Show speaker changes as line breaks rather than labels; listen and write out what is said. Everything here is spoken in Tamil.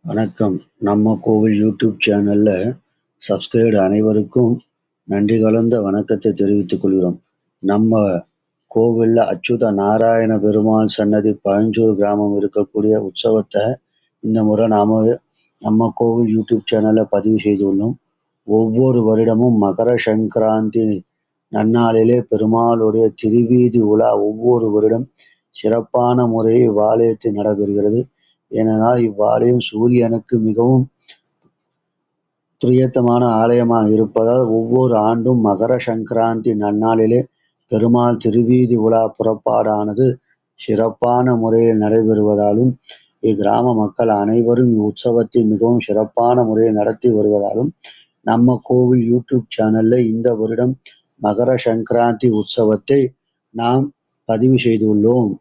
வணக்கம். நம்ம கோவில் யூடியூப் சேனல்ல சப்ஸ்கிரைபர் அனைவருக்கும் நன்றி கலந்த வணக்கத்தை தெரிவித்துக் கொள்கிறோம். நம்ம கோவில்ல அச்சுத நாராயண பெருமாள் சன்னதி பழஞ்சூர் கிராமம் இருக்கக்கூடிய உற்சவத்தை இந்த முறை நம்ம கோவில் யூடியூப் சேனல்ல பதிவு செய்துள்ளோம். ஒவ்வொரு வருடமும் மகர சங்கராந்தி நன்னாளிலே பெருமாளுடைய திருவீதி உலா ஒவ்வொரு வருடம் சிறப்பான முறையில் வாளேற்றி நடைபெறுகிறது. ஏனென்றால் இவ்வாலயம் சூரியனுக்கு மிகவும் பிரியத்தமான ஆலயமாக இருப்பதால் ஒவ்வொரு ஆண்டும் மகர சங்கராந்தி நன்னாளிலே பெருமாள் திருவீதி உலா புறப்பாடானது சிறப்பான முறையில் நடைபெறுவதாலும் இக்கிராம மக்கள் அனைவரும் இவ்வுற்சவத்தை மிகவும் சிறப்பான முறையில் நடத்தி வருவதாலும் நம்ம கோவில் யூடியூப் சேனல்ல இந்த வருடம் மகர சங்கராந்தி உற்சவத்தை நாம் பதிவு செய்துள்ளோம்.